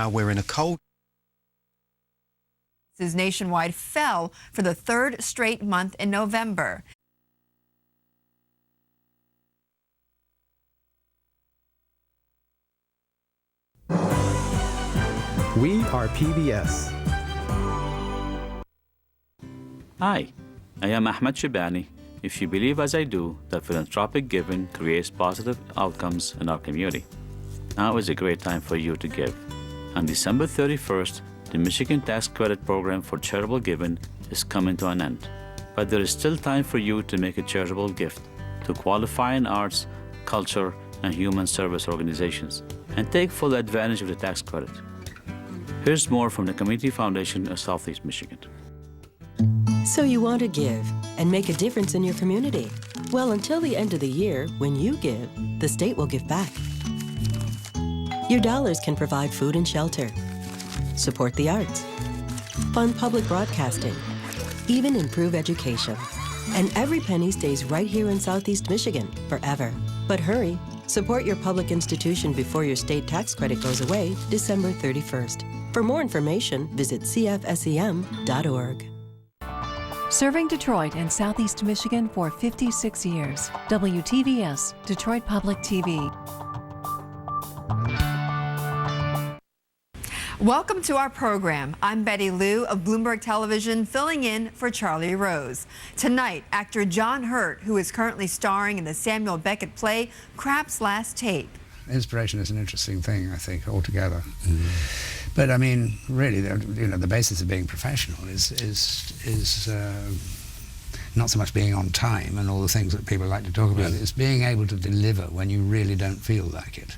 We're in a cold. Nationwide fell for the third straight month in November. We are PBS. Hi, I am Ahmed Shibani. If you believe as I do that philanthropic giving creates positive outcomes in our community, now is a great time for you to give. On December 31st, the Michigan Tax Credit Program for Charitable Giving is coming to an end. But there is still time for you to make a charitable gift to qualifying arts, culture, and human service organizations and take full advantage of the tax credit. Here's more from the Community Foundation of Southeast Michigan. So you want to give and make a difference in your community. Well, until the end of the year, when you give, the state will give back. Your dollars can provide food and shelter, support the arts, fund public broadcasting, even improve education. And every penny stays right here in Southeast Michigan forever. But hurry, support your public institution before your state tax credit goes away December 31st. For more information, visit cfsem.org. Serving Detroit and Southeast Michigan for 56 years. WTVS, Detroit Public TV. Welcome to our program. I'm Betty Liu of Bloomberg Television, filling in for Charlie Rose. Tonight, actor John Hurt, who is currently starring in the Samuel Beckett play Krapp's Last Tape. Inspiration is an interesting thing, I think, altogether. But I mean, really, the basis of being professional is not so much being on time and all the things that people like to talk about. It's being able to deliver when you really don't feel like it.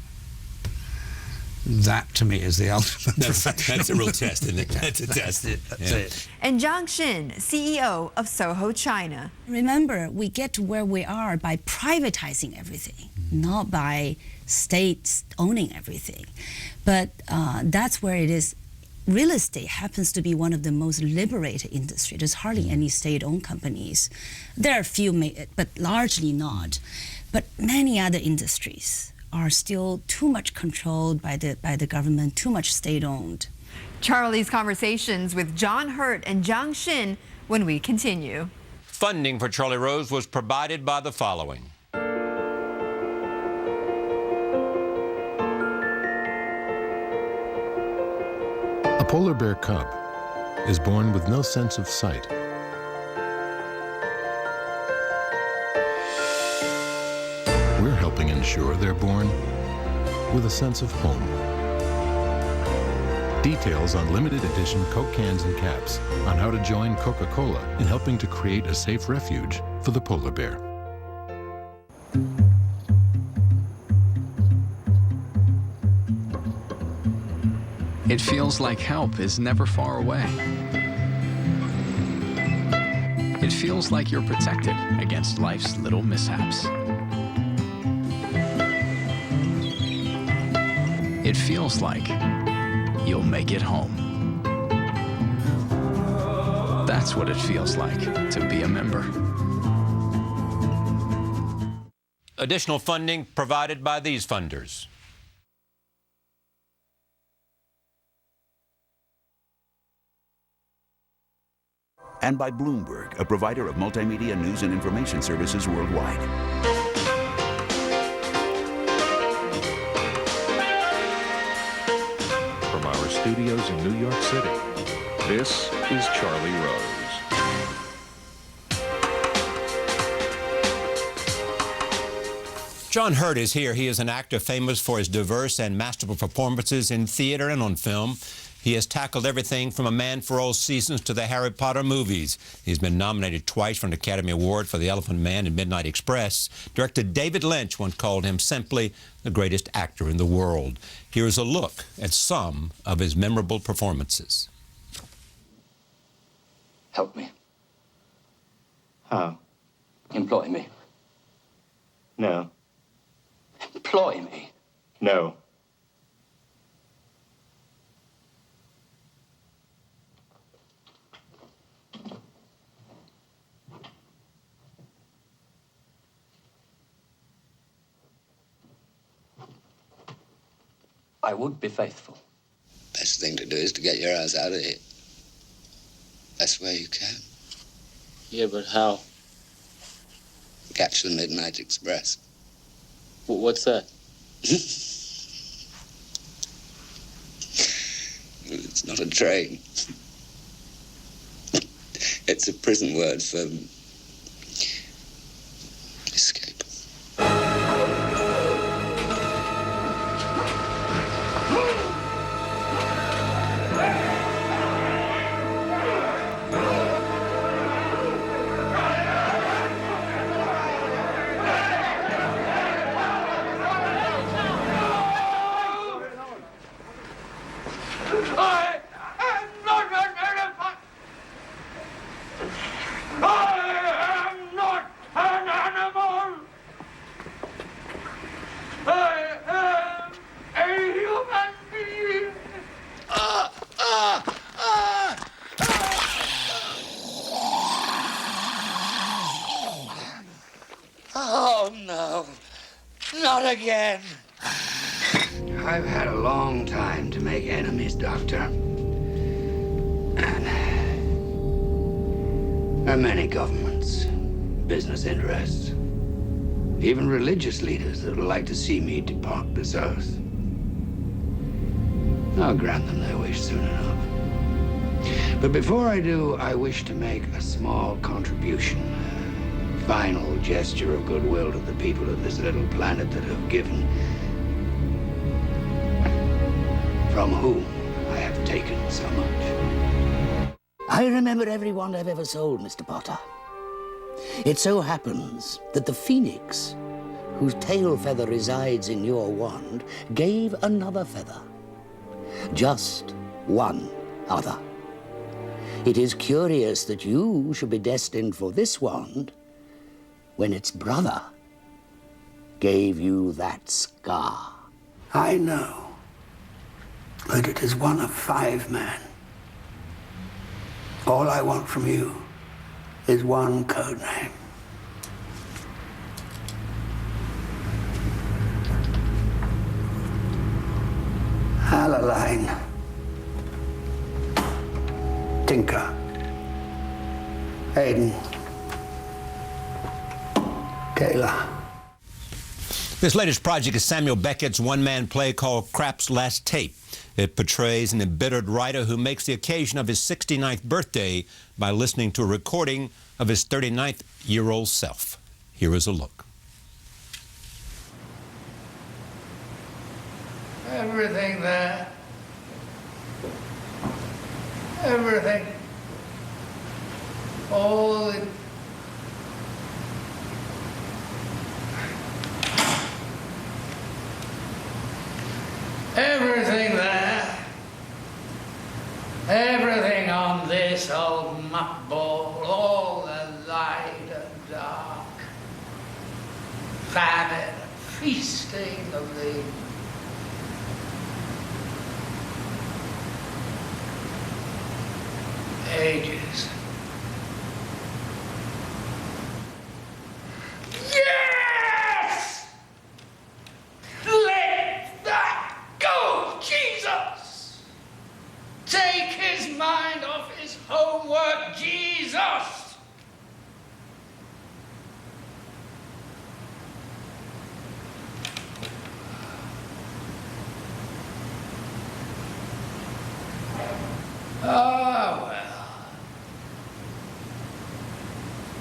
That, to me, is the ultimate perfection. That's a real test, isn't it? That's a test. That's it. And Zhang Xin, CEO of Soho China. Remember, we get to where we are by privatizing everything, not by states owning everything. But that's where it is. Real estate happens to be one of the most liberated industries. There's hardly any state-owned companies. There are a few, but largely not. But many other industries are still too much controlled by the government, too much state-owned. Charlie's conversations with John Hurt and Zhang Xin when we continue. Funding for Charlie Rose was provided by the following. A polar bear cub is born with no sense of sight. We're helping ensure they're born with a sense of home. Details on limited edition Coke cans and caps on how to join Coca-Cola in helping to create a safe refuge for the polar bear. It feels like help is never far away. It feels like you're protected against life's little mishaps. It feels like you'll make it home. That's what it feels like to be a member. Additional funding provided by these funders. And by Bloomberg, a provider of multimedia news and information services worldwide. From our studios in New York City, this is Charlie Rose. John Hurt is here. He is an actor famous for his diverse and masterful performances in theater and on film. He has tackled everything from A Man for All Seasons to the Harry Potter movies. He's been nominated twice for an Academy Award for The Elephant Man and Midnight Express. Director David Lynch once called him simply the greatest actor in the world. Here is a look at some of his memorable performances. Help me. How? Employ me. No. Employ me. No. I would be faithful. Best thing to do is to get your ass out of here. Best way you can. Yeah, but how? Catch the Midnight Express. What's that? It's not a train. It's a prison word for escape. Oh, no. Not again. I've had a long time to make enemies, Doctor. And many governments, business interests, even religious leaders that would like to see me depart this earth. I'll grant them their wish soon enough. But before I do, I wish to make a small contribution, a final gesture of goodwill to the people of this little planet that have given, from whom I have taken so much. I remember everyone I've ever sold, Mr. Potter. It so happens that the phoenix, whose tail feather resides in your wand, gave another feather. Just one other. It is curious that you should be destined for this wand when its brother gave you that scar. I know that it is one of 5 men. All I want from you is one code name. Alaline. Tinker. Aiden. Kayla. This latest project is Samuel Beckett's one-man play called Krapp's Last Tape. It portrays an embittered writer who makes the occasion of his 69th birthday by listening to a recording of his 39th-year-old self. Here is a look. Everything there. Everything. All the... Everything there. Everything on this old muckball. All the light and dark. Famine, feasting of the... ages. Yes! Let that go, Jesus! Take his mind off his homework, Jesus! Oh, well.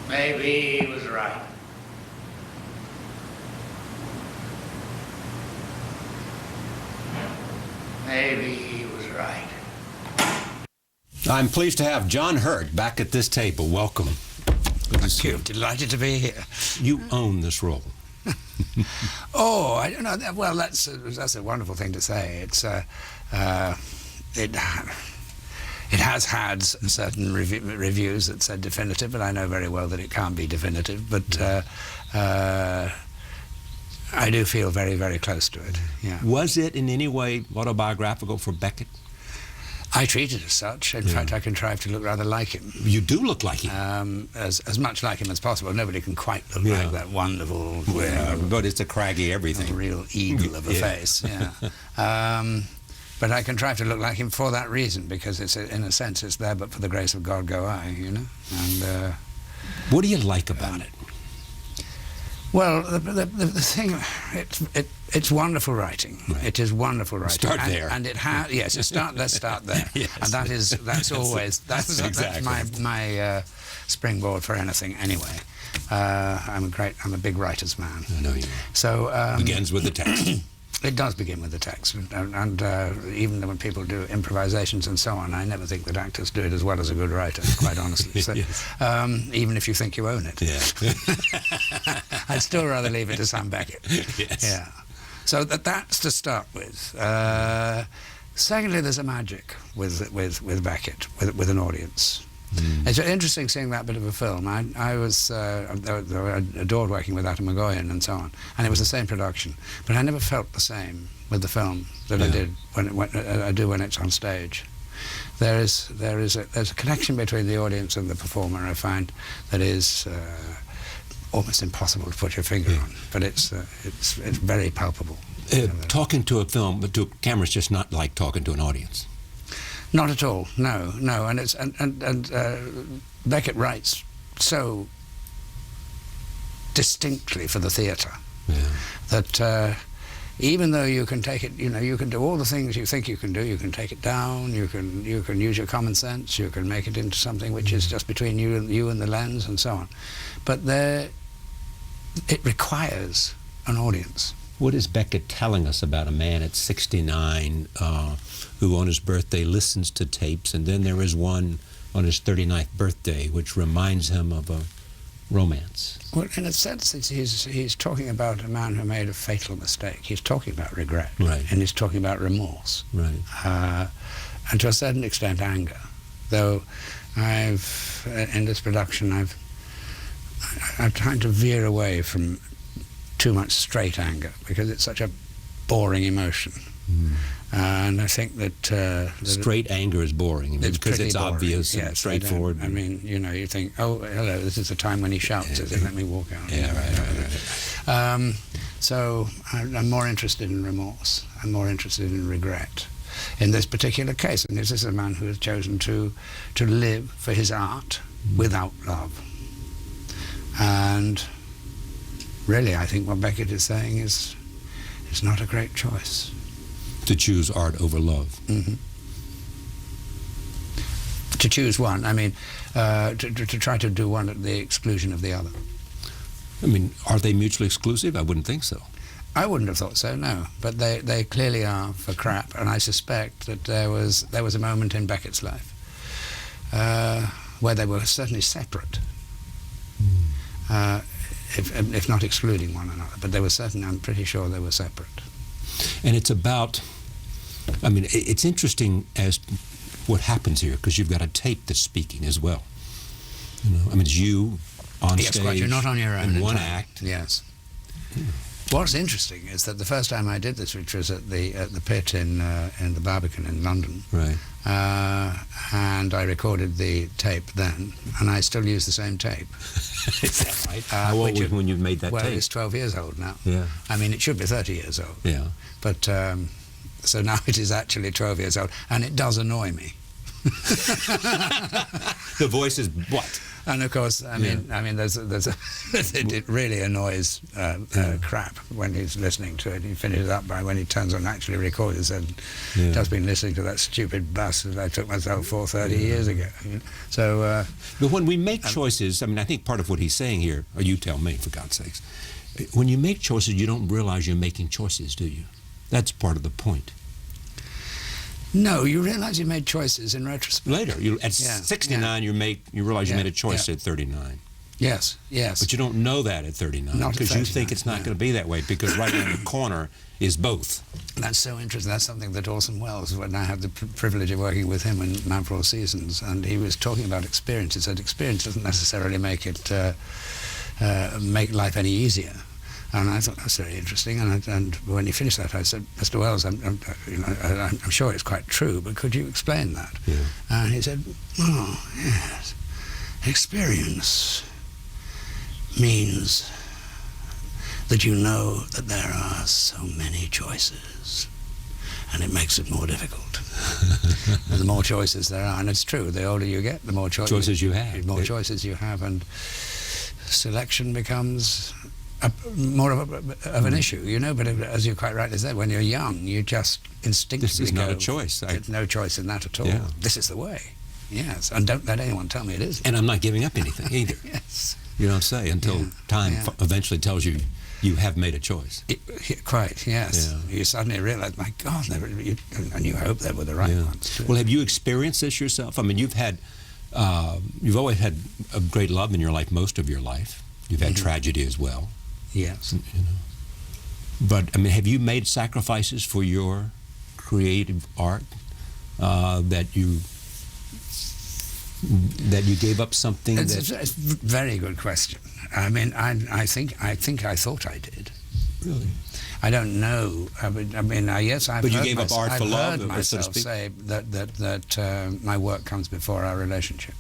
Maybe he was right. Maybe he was right. I'm pleased to have John Hurt back at this table. Welcome. Good to see you. Delighted to be here. You own this role. Oh, I don't know. Well, that's a wonderful thing to say. It's it has had certain reviews that said definitive, but I know very well that it can't be definitive. But I do feel very, very close to it. Yeah. Was it in any way autobiographical for Beckett? I treat it as such. In fact, I contrive to look rather like him. You do look like him. As much like him as possible. Nobody can quite look like that wonderful... Well, but it's a craggy everything. A real eagle of a face, yeah. But I contrive to look like him for that reason, because it's in a sense it's there, but for the grace of God go I, you know. And what do you like about it? Well, the thing, it's wonderful writing. Right. It is wonderful writing. Start there. And it has, yes. Let's start there. Yes. And that's always exactly. that's my springboard for anything. Anyway, I'm a big writer's man. I know you are. So begins with the text. It does begin with the text, and even when people do improvisations and so on, I never think that actors do it as well as a good writer, quite honestly. So, yes. Even if you think you own it. Yeah. I'd still rather leave it to Sam Beckett. Yes. Yeah. So that's to start with. Secondly, there's a magic with Beckett, with an audience. Mm. It's interesting seeing that bit of a film. I adored working with Atom Egoyan and so on, and it was the same production. But I never felt the same with the film that I did when it's on stage. There's a connection between the audience and the performer. I find that is almost impossible to put your finger on, but it's very palpable. Talking to a camera is just not like talking to an audience. Not at all. No. And Beckett writes so distinctly for the theatre that even though you can take it, you can do all the things you think you can do. You can take it down. You can use your common sense. You can make it into something which is just between you and the lens and so on. But it requires an audience. What is Beckett telling us about a man at 69 who on his birthday listens to tapes, and then there is one on his 39th birthday which reminds him of a romance? Well, in a sense, he's talking about a man who made a fatal mistake. He's talking about regret. Right. And he's talking about remorse. Right. And to a certain extent, anger. Though in this production, I've tried to veer away from too much straight anger, because it's such a boring emotion. Mm. And I think that straight anger is boring because it's boring, obvious and straightforward. I mean, you think, oh, hello, this is the time when he shouts, let me walk out. Right. So I'm more interested in remorse. I'm more interested in regret in this particular case. And this is a man who has chosen to live for his art without love. And really, I think what Beckett is saying is not a great choice. To choose art over love. Mm-hmm. To choose one, I mean, to try to do one at the exclusion of the other. I mean, are they mutually exclusive? I wouldn't think so. I wouldn't have thought so, no. But they clearly are for crap, and I suspect that there was a moment in Beckett's life where they were certainly separate. If not excluding one another, but they were certainly, I'm pretty sure they were separate. And it's about, I mean, it's interesting as what happens here, because you've got a tape that's speaking as well. I mean, it's you on stage. Yes, quite. You're not on your own. In one act. Yes. What's interesting is that the first time I did this, which was at the Pit in the Barbican in London, right, and I recorded the tape then, and I still use the same tape. Is that right? How old was when you made that tape? Well, it's 12 years old now. Yeah. I mean, it should be 30 years old. Yeah. But so now it is actually 12 years old, and it does annoy me. The voice is what? And of course, I mean, it really annoys crap when he's listening to it. He finishes up by when he turns on actually record. He said, "Just been listening to that stupid bus that I took myself for 30 years ago." So, but when we make choices, I mean, I think part of what he's saying here, or you tell me, for God's sakes, when you make choices, you don't realize you're making choices, do you? That's part of the point. No, you realize you made choices in retrospect. Later, at 69, you realize you made a choice at 39. Yes, yes. But you don't know that at 39 because you think it's not going to be that way, because right around the corner is both. That's so interesting. That's something that Orson Welles, when I had the privilege of working with him in Man for All Seasons, and he was talking about experience. He said experience doesn't necessarily make life any easier. And I thought that's very interesting. And when he finished that, I said, "Mr. Welles, I'm sure it's quite true, but could you explain that?" Yeah. And he said, "Oh, yes. Experience means that you know that there are so many choices, and it makes it more difficult. And the more choices there are, and it's true, the older you get, the more choices you have. More choices you have, and selection becomes more of an issue, you know. But as you quite rightly said, when you're young, you just instinctively This is not a choice. There's no choice in that at all. Yeah. This is the way. Yes, and don't let anyone tell me it isn't. And I'm not giving up anything either. Yes. You know what I'm saying? Until time eventually tells you you have made a choice. Quite, yes. Yeah. You suddenly realize, my God, and you hope they were the right ones. Well, have you experienced this yourself? I mean, you've always had a great love in your life most of your life. You've had tragedy as well. Yes. You know. But, I mean, have you made sacrifices for your creative art that you gave up something? It's a very good question. I mean, I think I thought I did. Really? I don't know. I mean, yes, I've but you heard gave up art for love, I've heard myself say that my work comes before our relationship.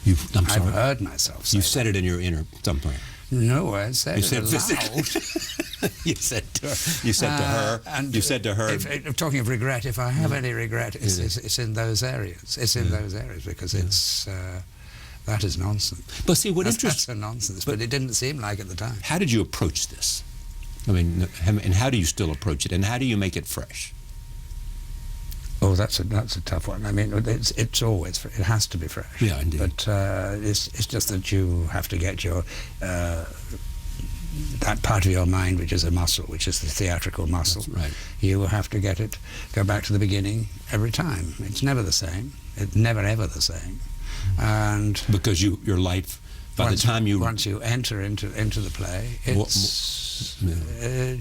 I'm sorry? I've heard myself say You said it in your inner somewhere. No, I said it aloud. You said to her. You said to her. And you said to her. Talking of regret, if I have any regret, it's in those areas. It's in those areas because it's that is nonsense. But see, that's a nonsense. But it didn't seem like at the time. How did you approach this? I mean, and how do you still approach it? And how do you make it fresh? Oh, that's a tough one. I mean, it's always it has to be fresh. Yeah, indeed. But it's just that you have to get your that part of your mind which is a muscle, which is the theatrical muscle. That's right. You will have to go back to the beginning every time. It's never the same. It's never ever the same. And because your life, once you enter into the play, it's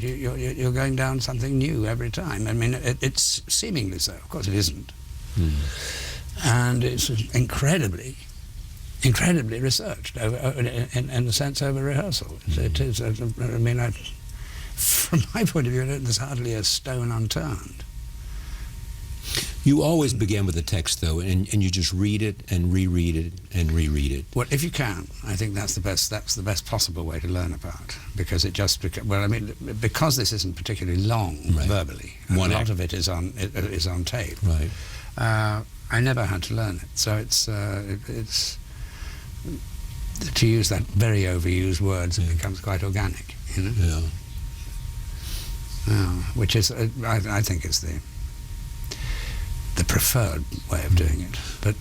you're going down something new every time. I mean, it's seemingly so. Of course, it isn't. And it's incredibly researched in a sense over rehearsal. It is. I mean, from my point of view, there's hardly a stone unturned. You always begin with the text, though, and you just read it and reread it and reread it. Well, if you can, I think that's the best possible way to learn a part, because it just because this isn't particularly long verbally. A lot of it is on tape. Right. I never had to learn it, so it's to use that very overused words, it becomes quite organic, you know. Yeah. Which is, I think, is the preferred way of doing it. But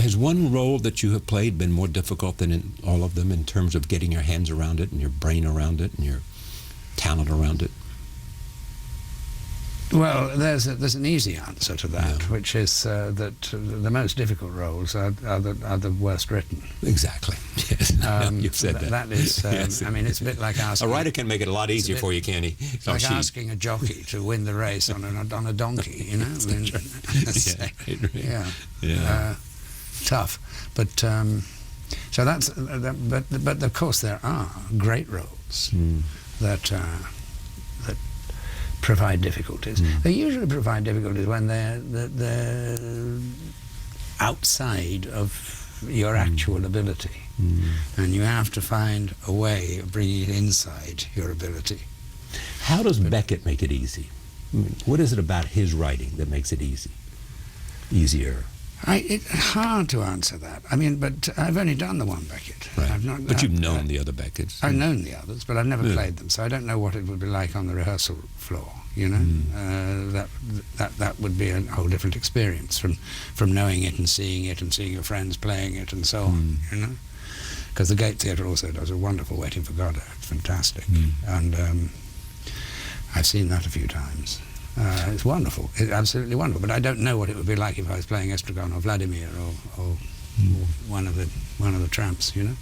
has one role that you have played been more difficult than in all of them in terms of getting your hands around it and your brain around it and your talent around it? Well, there's an easy answer to that, which is that the most difficult roles are the worst written. Exactly. Yes. You've said that. That is. I mean, it's a bit like asking. A writer can make it a lot easier for you, can he? It's like asking a jockey to win the race on a donkey. You know. Tough, but so that's. But of course there are great roles that provide difficulties. They usually provide difficulties when they're outside of your actual ability, and you have to find a way of bringing it inside your ability. How does Beckett make it easy? I mean, what is it about his writing that makes it easier? It's hard to answer that. I mean, but I've only done the one Beckett. Right. But you've known the other Becketts. I've known the others, but I've never played them, so I don't know what it would be like on the rehearsal floor. You know, that would be a whole different experience from knowing it and seeing your friends playing it and so on. You know, because the Gate Theatre also does a wonderful Waiting for Godot. It's fantastic, and I've seen that a few times. It's wonderful. It's absolutely wonderful. But I don't know what it would be like if I was playing Estragon or Vladimir or one of the tramps, you know.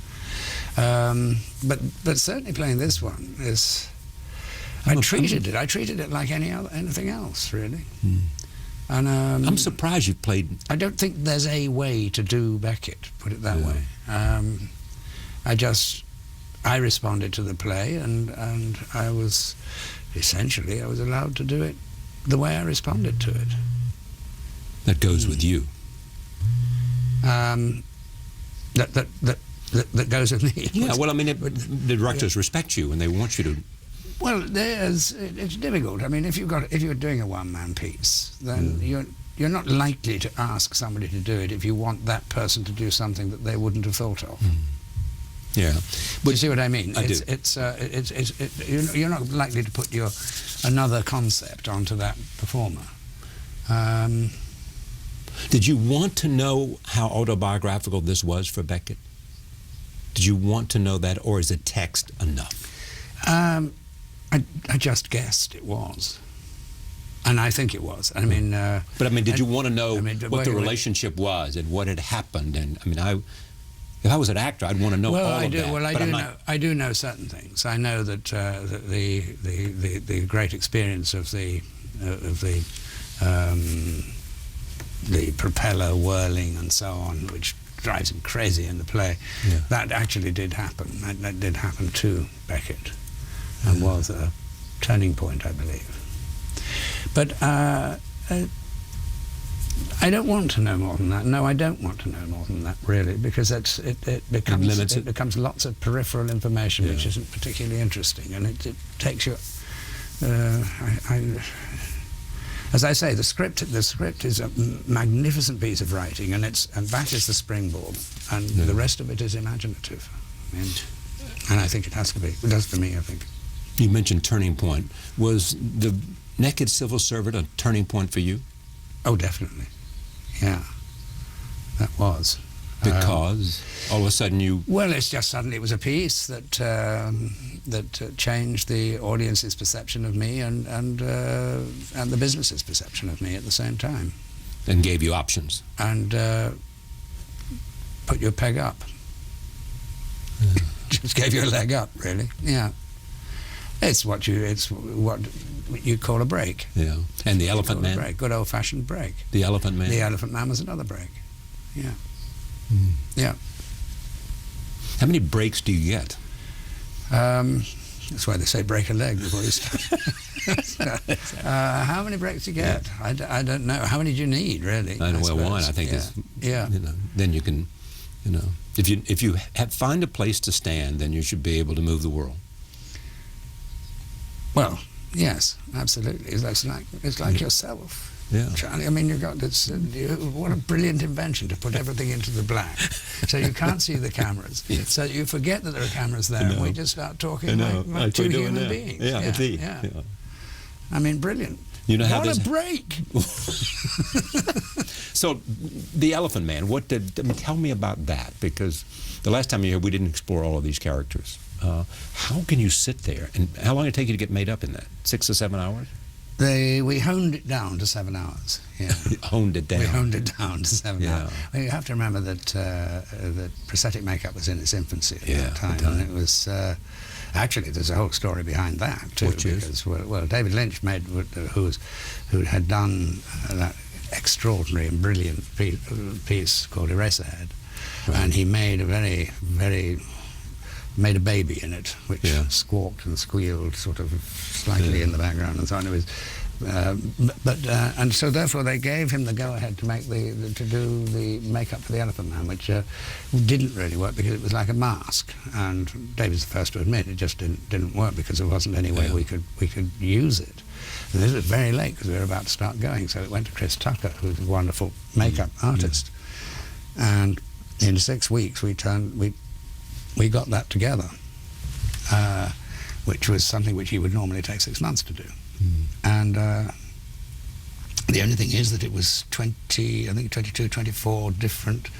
But certainly playing this one is. I treated it like anything else, really. And I'm surprised you played. I don't think there's a way to do Beckett. Put it that way. I responded to the play, and I was allowed to do it the way I responded to it. That goes with you. That goes with me. Yeah, well, I mean, the directors respect you, and they want you to Well, it's difficult. I mean, if you're doing a one-man piece, then you're not likely to ask somebody to do it if you want that person to do something that they wouldn't have thought of. Yeah, but you see what I mean? I do. You're not likely to put another concept onto that performer. Did you want to know how autobiographical this was for Beckett? Did you want to know that, or is the text enough? I just guessed it was, and I think it was. I mean, but I mean, did you want to know what the relationship was and what had happened? And I mean, if I was an actor, I'd want to know all of that. Well, I do know certain things. I know that the great experience of the propeller whirling and so on, which drives him crazy in the play, that actually did happen. That did happen to Beckett, and was a turning point, I believe. But I don't want to know more than that. No, I don't want to know more than that, really, because it becomes lots of peripheral information which isn't particularly interesting, and it takes you. As I say, the script is a magnificent piece of writing, and that is the springboard, and the rest of it is imaginative, and I think it has to be. It does for me, I think. You mentioned turning point. Was the Naked Civil Servant a turning point for you? Oh, definitely. Yeah, that was. Because all of a sudden you... Well, it's just suddenly it was a piece that changed the audience's perception of me and the business's perception of me at the same time. And gave you options. And put your peg up. Just gave you a leg up, really. Yeah. It's what you call a break. Yeah. And the Elephant Man? Break. Good old-fashioned break. The Elephant Man? The Elephant Man was another break. Yeah. Yeah. How many breaks do you get? That's why they say break a leg before you start. How many breaks do you get? Yeah. I don't know. How many do you need, really? I know. Well, one, I think, is... Yeah. You know, then you can, you know... If you find a place to stand, then you should be able to move the world. Well, yes, absolutely. It's like yourself. Yeah. Charlie, I mean, you've got this, what a brilliant invention to put everything into the black. So you can't see the cameras. So you forget that there are cameras there, and we just start talking like two human beings. Yeah. I mean, brilliant. You know how what a break! So, The Elephant Man, tell me about that, because the last time you were here, we didn't explore all of these characters. How can you sit there, and how long did it take you to get made up in that? 6 or 7 hours? We honed it down to 7 hours. Yeah. Honed it down. We honed it down to 7 hours. Well, you have to remember that prosthetic makeweup was in its infancy at that time, and it was actually there's a whole story behind that too. Which is? Well, David Lynch who had done that extraordinary and brilliant piece called Eraserhead, and he made made a baby in it, which squawked and squealed sort of slightly in the background and so on. It was, and so therefore they gave him the go-ahead to make to do the makeup for the Elephant Man, which didn't really work because it was like a mask. And David's the first to admit it just didn't work because there wasn't any way we could use it. And this was very late because we were about to start going, so it went to Chris Tucker, who's a wonderful makeup artist. And in 6 weeks we got that together, which was something which you would normally take 6 months to do. And the only thing is that it was 22, 24 different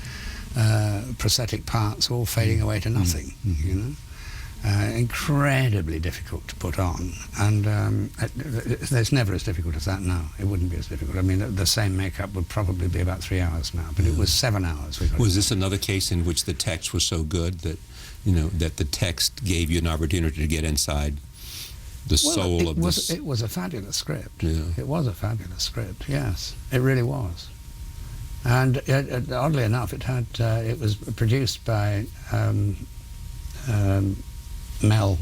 prosthetic parts all fading away to nothing, you know. Incredibly difficult to put on, and it's never as difficult as that now. It wouldn't be as difficult. I mean, the same makeup would probably be about 3 hours now, but it was 7 hours. Was this another case in which the text was so good that, you know, that the text gave you an opportunity to get inside the soul of this? It was a fabulous script. Yeah. It was a fabulous script. Yes, it really was. And oddly enough, it was produced by Mel.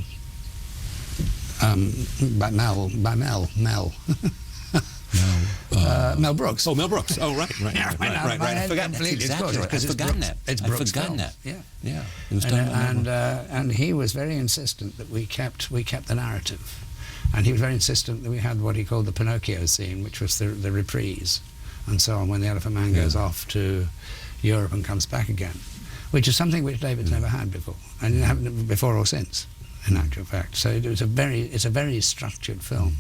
Mel Brooks. Oh, Mel Brooks. Oh, right. I forgot that. Exactly. I'd forgotten that. It's Brooks' film. Yeah. And he was very insistent that we kept the narrative. And he was very insistent that we had what he called the Pinocchio scene, which was the reprise, and so on, when the Elephant Man goes off to Europe and comes back again, which is something which David's never had before, and it happened before or since, in actual fact. So it's a very structured film.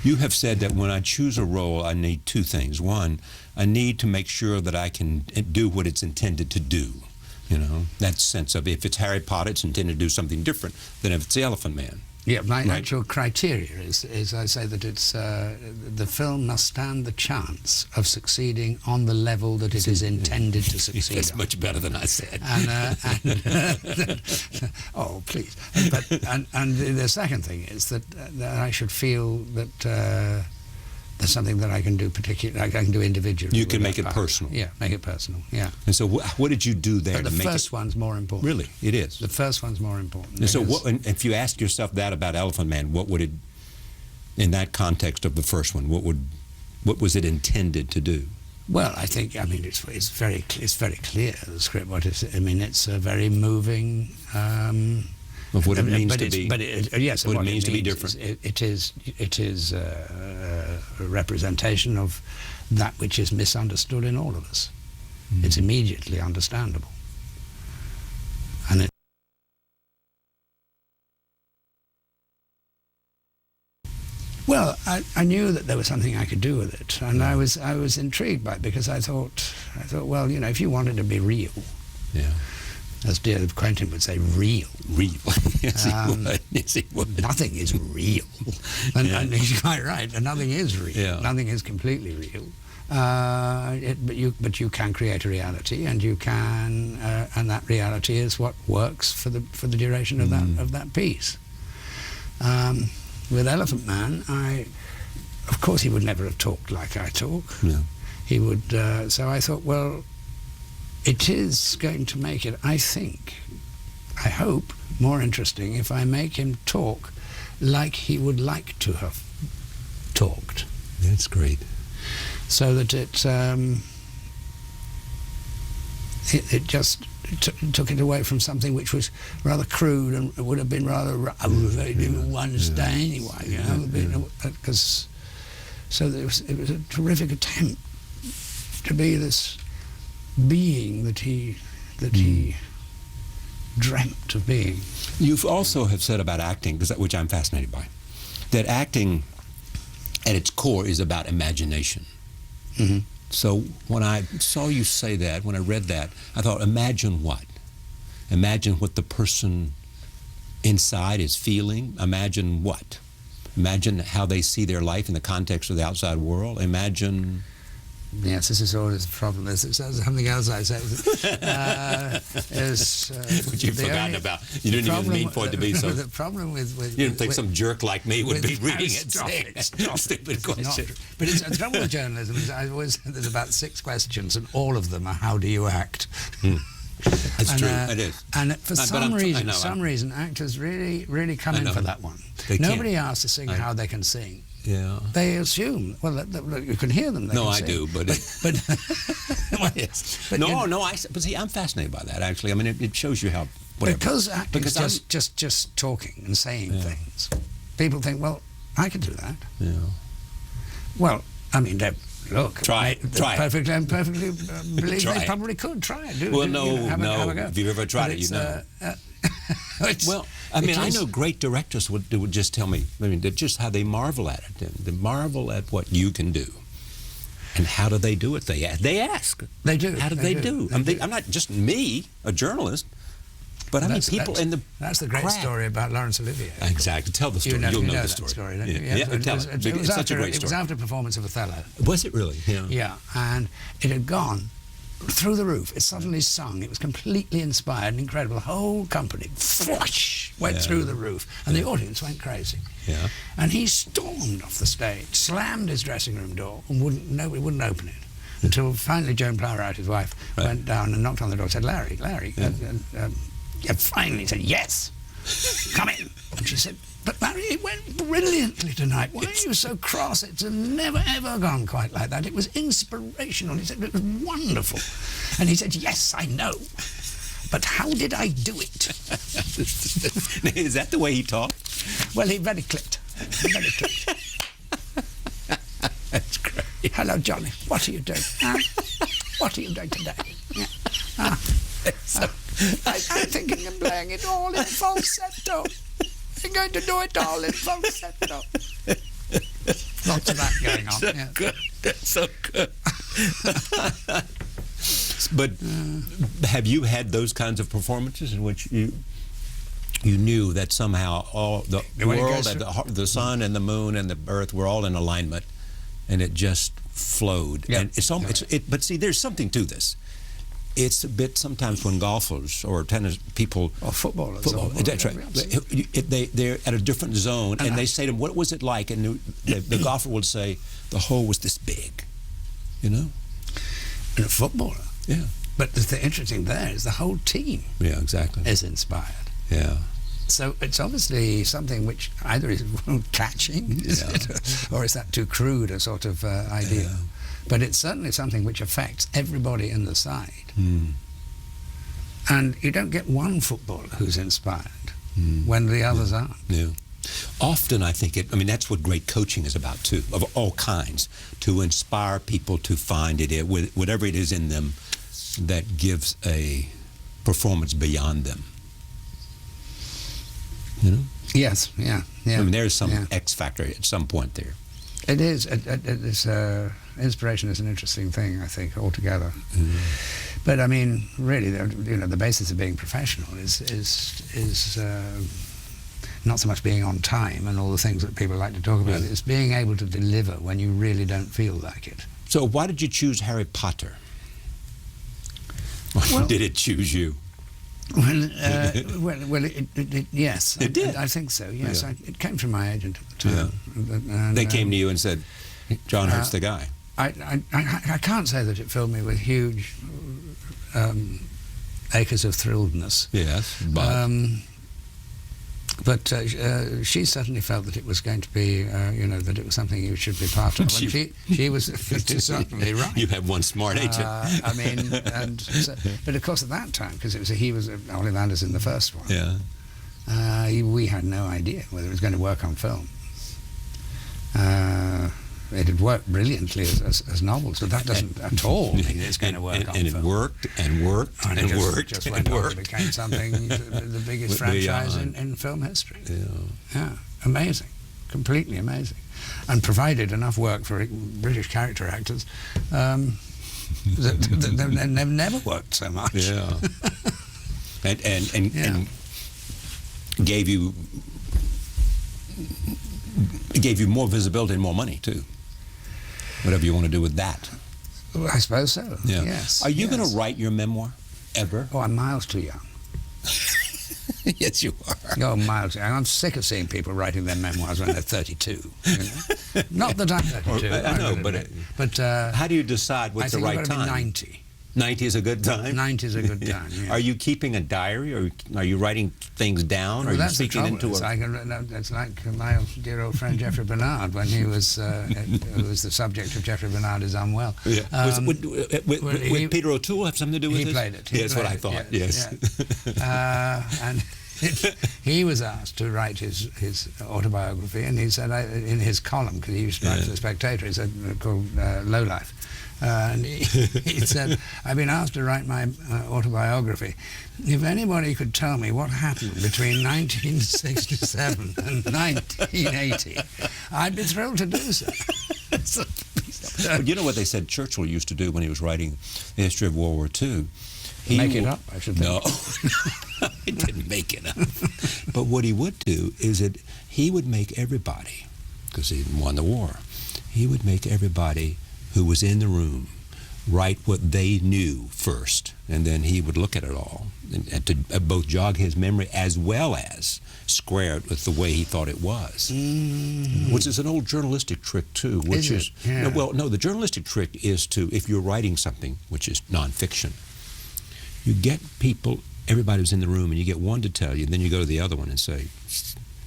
You have said that when I choose a role, I need two things. One, I need to make sure that I can do what it's intended to do. You know, that sense of if it's Harry Potter, it's intended to do something different than if it's the Elephant Man. Yeah, my actual criteria is I say that it's the film must stand the chance of succeeding on the level that it is intended to succeed. That's much better than I said. Oh, please! But and the second thing is that I should feel that there's something that I can do I can do individually. You can make it personal. Yeah, make it personal. Yeah. And so, what did you do there but to make it? The first one's more important. Really, it is. The first one's more important. And so, if you ask yourself that about Elephant Man, what would it, in that context of the first one, what was it intended to do? Well, I think it's very clear, the script. It's a very moving. Of what it means to be. Yes, what it means to be different. It is a representation of that which is misunderstood in all of us. It's immediately understandable, and well, I knew that there was something I could do with it, and I was intrigued by it because I thought, well, you know, if you wanted to be real, as dear Quentin would say, real. Yes, he would. Nothing is real, and he's quite right. And nothing is real. Yeah. Nothing is completely real. But you can create a reality, and you can, and that reality is what works for the duration of that piece. With Elephant Man, of course, he would never have talked like I talk. No. He would. So I thought, well, it is going to make it, I hope, more interesting if I make him talk like he would like to have talked. That's great. So that it just took it away from something which was rather crude and would have been rather one stay anyway, you know, because so it was a terrific attempt to be this being that he dreamt of being. You've also have said about acting, which I'm fascinated by, that acting at its core is about imagination. Mm-hmm. So when I saw you say that, when I read that, I thought, imagine what? Imagine what the person inside is feeling. Imagine what? Imagine how they see their life in the context of the outside world. Imagine... Yes, this is always a problem. There's something else I say. Which you've forgotten about. You didn't even mean for it to be so. The problem with you didn't think some jerk like me would be reading it. Stupid question. But the trouble with journalism is there's about 6 questions, and all of them are how do you act. That's true. It is. And for some reason, actors really come in for that one. Nobody asks to sing how they can sing. Yeah. They assume, well, you can hear them. No, I do, but well, yes. But but see, I'm fascinated by that, actually. I mean, it shows you how, whatever. Because acting is just talking and saying things. People think, well, I could do that. Yeah. Well, I mean, look. Try it. Perfectly believe they probably could. Try it. No. If you've ever tried it, you know. Well, I mean, I know great directors would just tell me, I mean, just how they marvel at it. They marvel at what you can do. And how do they do it? They ask. They do. How do they do? I'm not just me, a journalist, but I mean people in the That's the great story about Laurence Olivier. Exactly. Tell the story. You'll know the story. Don't you? Yeah, tell it. It's such a great story. It was after a performance of Othello. Was it really? Yeah. Yeah, and it had gone through the roof. It suddenly sung. It was completely inspired and incredible. The whole company, whoosh, went through the roof, and the audience went crazy. Yeah. And he stormed off the stage, slammed his dressing room door, and nobody wouldn't open it. Until finally Joan Plowright, his wife, went down and knocked on the door and said, Larry, and finally said, yes, come in. And she said, but Larry, it went brilliantly tonight. Why are you so cross? It's never, ever gone quite like that. It was inspirational. He said, it was wonderful. And he said, yes, I know. But how did I do it? Is that the way he talked? Well, he very clipped. Very true. That's great. Hello, Johnny. What are you doing? Huh? What are you doing today? Yeah. I'm thinking of playing it all in falsetto. I'm going to do it all in falsetto. Lots of that going on. So yeah. good. That's so good. But have you had those kinds of performances in which you knew that somehow all the world, and the sun and the moon and the earth were all in alignment, and it just flowed? Yeah. And but see, there's something to this. It's a bit sometimes when golfers or tennis people or footballers, that's right. They're at a different zone, and they say to them, "What was it like?" And the golfer will say, "The hole was this big," you know. And a footballer, yeah. But the interesting there is the whole team. Yeah, exactly. Is inspired. Yeah. So it's obviously something which either is catching, or is that too crude a sort of idea? Yeah. But it's certainly something which affects everybody in the side. And you don't get one footballer who's inspired when the others aren't. Yeah. Often I think that's what great coaching is about too, of all kinds, to inspire people to find whatever it is in them that gives a performance beyond them. You know? Yes, yeah. I mean, there's some X factor at some point there. It is. It's inspiration is an interesting thing, I think, altogether. But I mean, really, the basis of being professional is not so much being on time and all the things that people like to talk about. It's being able to deliver when you really don't feel like it. So, why did you choose Harry Potter? Well, did it choose you? Well, yes. It did? I think so, yes. Yeah. It came from my agent at the time. Yeah. And, they came to you and said, John Hurt's the guy. I can't say that it filled me with huge acres of thrilledness. Yes, but she certainly felt that it was going to be, that it was something you should be part of. And she was certainly right. You have one smart agent. But of course at that time, because he was Ollivanders in the first one. Yeah. We had no idea whether it was going to work on film. It had worked brilliantly as novels, but that doesn't at all mean it's going to work on film. And it worked and worked and worked. Just went on and became something, the biggest franchise in film history. Yeah, amazing, completely amazing, and provided enough work for British character actors that they've never worked so much. Yeah, and gave you more visibility and more money too. Whatever you want to do with that. Well, I suppose so. Yeah. Yes. Are you going to write your memoir ever? Oh, I'm miles too young. Yes, you are. Oh, miles too young. I'm sick of seeing people writing their memoirs when they're 32. You know? Not that I'm 32. I know, but how do you decide what's the right time? I think 90. 90 is a good time? 90 is a good time, yeah. Are you keeping a diary, or are you writing things down? Well, or are you that's speaking into it's like my dear old friend Geoffrey Bernard, when he was the subject of Geoffrey Bernard is Unwell. Yeah. Would Peter O'Toole have something to do with this? He played it. That's what I thought, yes. And he was asked to write his autobiography, and he said, in his column, because he used to write for The Spectator, he said, called Low Life. And he said, I've been asked to write my autobiography. If anybody could tell me what happened between 1967 and 1980, I'd be thrilled to do so. But you know what they said Churchill used to do when he was writing the history of World War II? Make it up, I should think. No, he didn't make it up. But what he would do is that he would make everybody, because he won the war, he would make everybody who was in the room write what they knew first, and then he would look at it all and to both jog his memory as well as square it with the way he thought it was, which is an old journalistic trick too. Which is Yeah. no, the journalistic trick is to, if you're writing something which is nonfiction, you get people, everybody who's in the room, and you get one to tell you, and then you go to the other one and say,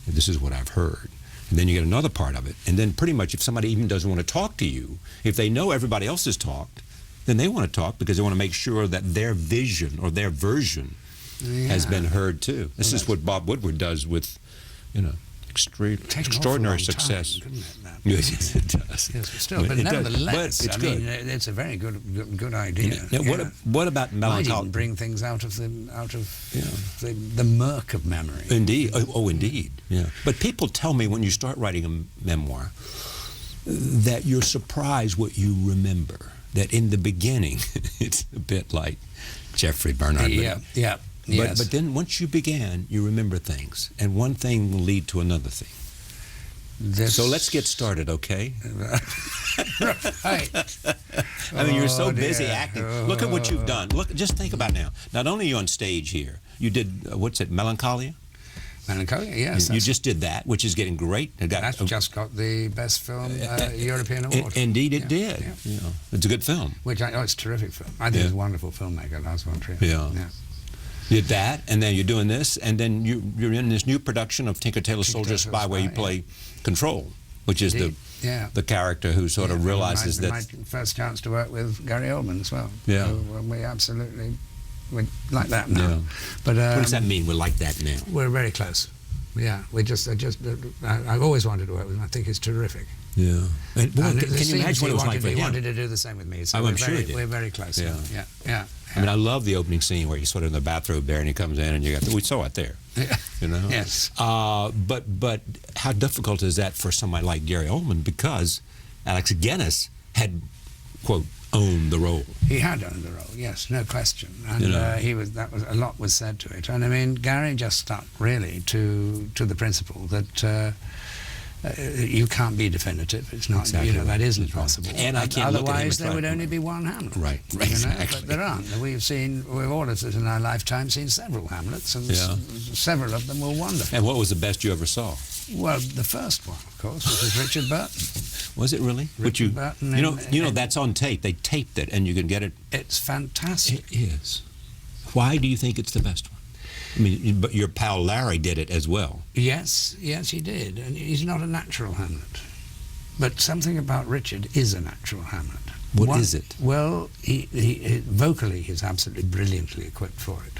this is what I've heard. And then you get another part of it. And then pretty much if somebody even doesn't want to talk to you, if they know everybody else has talked, then they want to talk because they want to make sure that their vision or their version has been heard too. This is what Bob Woodward does with, extraordinary success. Time, couldn't it, that? Yes, it does. Yes, but still, but nevertheless, it's I good. mean, it's a very good idea. Now, what about Might melancholy? even bring things out of the murk of memory. Indeed. Oh, indeed. Yeah. But people tell me when you start writing a memoir that you're surprised what you remember. That in the beginning, it's a bit like Jeffrey Bernard. Yes. But then once you began, you remember things, and one thing will lead to another thing. So let's get started, okay? Right. I mean, you're so busy acting. Look at what you've done. Look, just think about it now. Not only are you on stage here, you did, what's it, Melancholia? Melancholia, yes. You just did that, which is getting great. That's just got the Best Film European Award. Indeed it did. Yeah. It's a good film. It's a terrific film. I think it's a wonderful filmmaker, Lars von Trier. Yeah. You did that, and then you're doing this, and then you're in this new production of Tinker Tailor Soldier Spy, where you play Control, which is the character who sort of realizes that... My first chance to work with Gary Oldman as well. Yeah. So we're like that now. Yeah. But what does that mean, we're like that now? We're very close. Yeah, I've always wanted to work with him. I think he's terrific. Yeah. And can you imagine what it was like for him? He wanted to do the same with me. So I'm sure he did. We're very close. Yeah. I mean, I love the opening scene where he's sort of in the bathrobe there, and he comes in, and we saw it there. You know. Yes. But how difficult is that for somebody like Gary Oldman, because Alex Guinness had, quote, owned the role. He had owned the role, yes, no question, and a lot was said to it. And I mean, Gary just stuck really to the principle that you can't be definitive. It's not, that isn't possible. And I can't look at him. Otherwise, there would only be one Hamlet. Right, exactly. But there aren't. We've all of us in our lifetime seen several Hamlets, and several of them were wonderful. And what was the best you ever saw? Well, the first one, of course, which was Richard Burton. Was it really? Richard Burton. You know, that's on tape. They taped it, and you can get it. It's fantastic. It is. Why do you think it's the best one? I mean, but your pal Larry did it as well. Yes, he did. And he's not a natural Hamlet. But something about Richard is a natural Hamlet. What is it? Well, he vocally he's absolutely brilliantly equipped for it,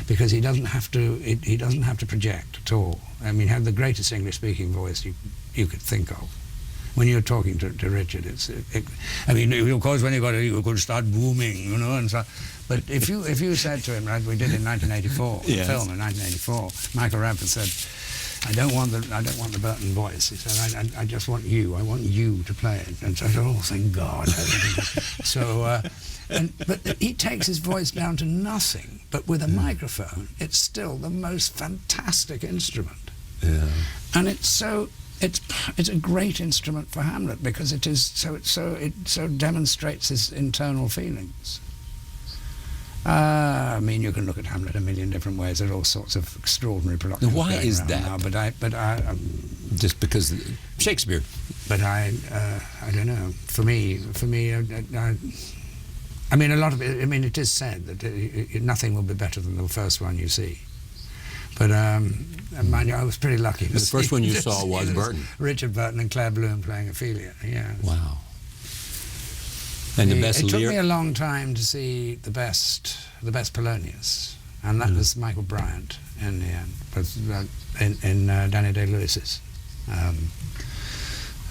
because he doesn't have to project at all. I mean, he had the greatest English-speaking voice you could think of. When you're talking to Richard, I mean, of course, when you could start booming, and so. But if you said to him, like we did in 1984, the film in 1984, Michael Radford said, I don't want the Burton voice. He said, I just want you. I want you to play it. And so I said, oh, thank God. So, but he takes his voice down to nothing. But with a microphone, it's still the most fantastic instrument. Yeah. And it's a great instrument for Hamlet, because it so demonstrates his internal feelings. I mean, you can look at Hamlet a million different ways. There are all sorts of extraordinary productions. Why is that? Now, but I just because Shakespeare. But I don't know. For me, I mean, a lot of it. I mean, it is said that nothing will be better than the first one you see. But mind you, I was pretty lucky. The first one you saw was Burton. Richard Burton and Claire Bloom playing Ophelia. Yeah. Wow. And it took me a long time to see the best Polonius, and that was Michael Bryant in the end, but in Daniel Day-Lewis's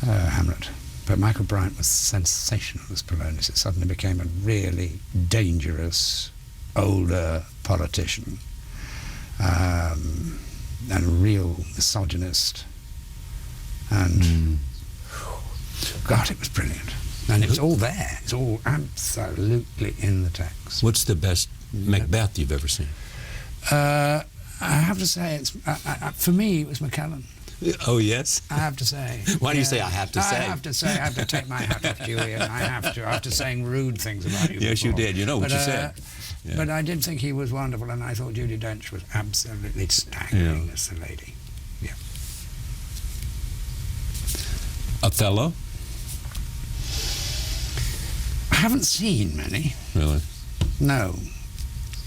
Hamlet. But Michael Bryant was sensational as Polonius. It suddenly became a really dangerous, older politician, and a real misogynist, and God, it was brilliant. And it's all there. It's all absolutely in the text. What's the best Macbeth you've ever seen? I have to say, for me, it was McKellen. Oh, yes? I have to say. Why do you say I have to say? I have to say, I have to take my hat off to you, Ian. I have to, after saying rude things about you Yes, before. You did. You know what you said. Yeah. But I did think he was wonderful, and I thought Judi Dench was absolutely staggering as the lady. Yeah. Othello? I haven't seen many. Really? No.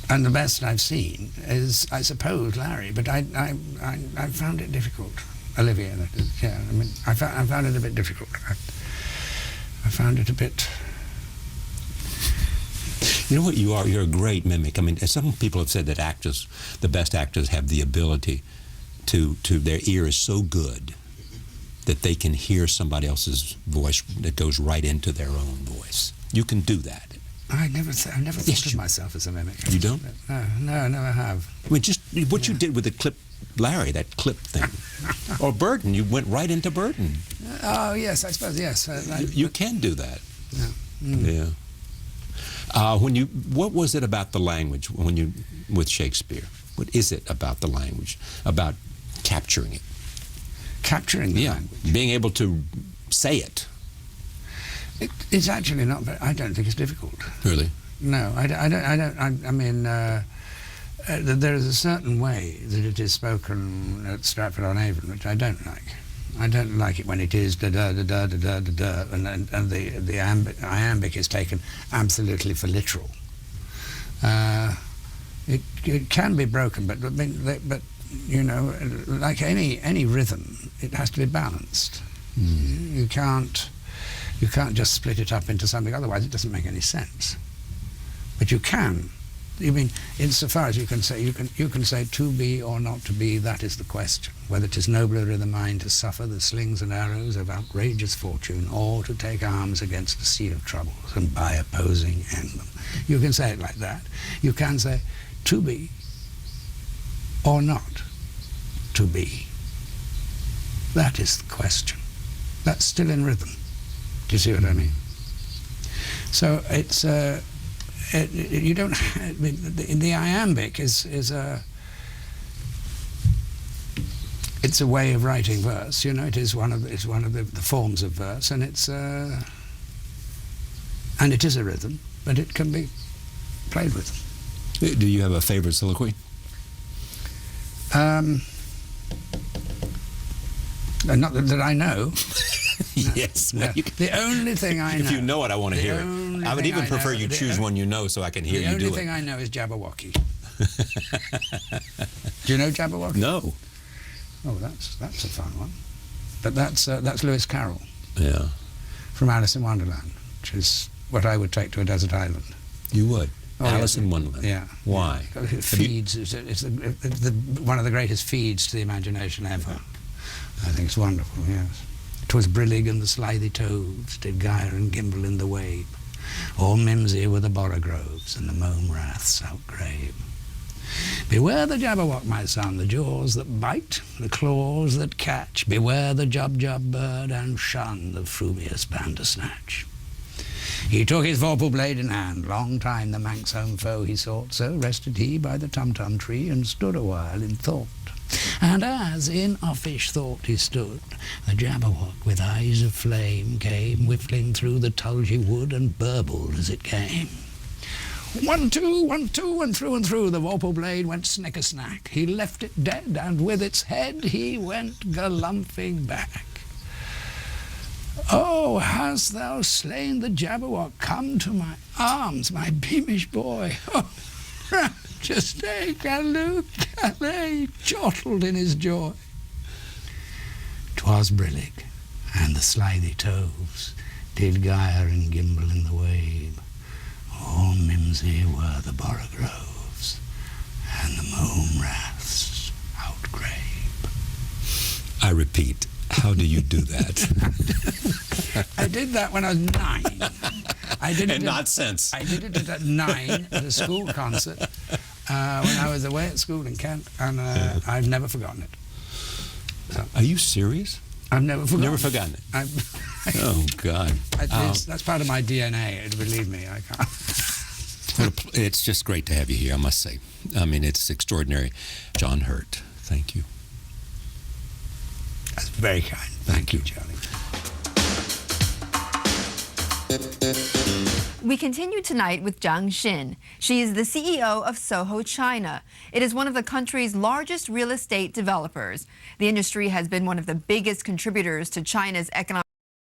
And the best I've seen is, I suppose, Larry, but I found it difficult. Olivia, that is, yeah. I mean, I found it a bit difficult. I found it a bit... You know what you are? You're a great mimic. I mean, some people have said that actors, the best actors, have the ability to their ear is so good that they can hear somebody else's voice that goes right into their own voice. You can do that. I never thought of myself as a mimic. You don't? No, I never have. I mean, just what you did with the clip, Larry, that clip thing. Or Burton, you went right into Burton. Oh, yes, I suppose, yes. You can do that. Yeah. Mm. Yeah. What was it about the language with Shakespeare? What is it about the language, about capturing it? Capturing the language? Being able to say it. It's actually not, but I don't think it's difficult. Really? No, I mean, there is a certain way that it is spoken at Stratford-on-Avon, which I don't like. I don't like it when it is da-da-da-da-da-da-da, and the iambic is taken absolutely for literal. It can be broken, but you know, like any rhythm, it has to be balanced. Mm. You can't just split it up into something, otherwise it doesn't make any sense. But you can. You mean, insofar as you can say to be or not to be, that is the question. Whether it is nobler in the mind to suffer the slings and arrows of outrageous fortune, or to take arms against a sea of troubles and by opposing end them. You can say it like that. You can say to be or not to be. That is the question. That's still in rhythm. Do you see what I mean? So it's you don't. The iambic is it's a way of writing verse. You know, it's one of the forms of verse, and it is a rhythm, but it can be played with. Do you have a favorite soliloquy? Not that I know. Yes. No. The only thing I know... If you know it, I want to hear it. I would even prefer you choose one you know so I can hear you do it. The only thing I know is Jabberwocky. Do you know Jabberwocky? No. Oh, that's a fun one. But that's Lewis Carroll. Yeah. From Alice in Wonderland, which is what I would take to a desert island. You would? Oh, Alice in Wonderland? Yeah. Why? It feeds. It's one of the greatest feeds to the imagination ever. I think it's wonderful, yes. 'Twas brillig and the slithy toves did gyre and gimble in the wabe. All mimsy were the borogroves and the mome raths outgrabe. Beware the Jabberwock, my son, the jaws that bite, the claws that catch. Beware the jub-jub bird and shun the frumious bandersnatch. He took his vorpal blade in hand, long time the Manx home foe he sought, so rested he by the tum-tum tree and stood a while in thought. And as in uffish thought he stood, the Jabberwock with eyes of flame came whiffling through the tulgey wood and burbled as it came. 1, 2, 1, 2, and through the vorpal blade went snicker-snack. He left it dead, and with its head he went galumphing back. Oh, hast thou slain the Jabberwock? Come to my arms, my beamish boy. Oh, just a Callooh, he chortled in his joy. 'Twas brillig, and the slithy toves did gyre and gimble in the wabe. All mimsy were the borogroves, and the mome raths outgrabe. I repeat, how do you do that? I did that when I was 9. Not since. I did it at 9 at a school concert when I was away at school in Kent, and I've never forgotten it. So, are you serious? I've never forgotten. Never forgotten it. Oh God! That's part of my DNA. Believe me, I can't. Well, it's just great to have you here, I must say. I mean, it's extraordinary. John Hurt, thank you. That's very kind. Thank you, Charlie. We continue tonight with Zhang Xin. She is the CEO of Soho China. It is one of the country's largest real estate developers. The industry has been one of the biggest contributors to China's economic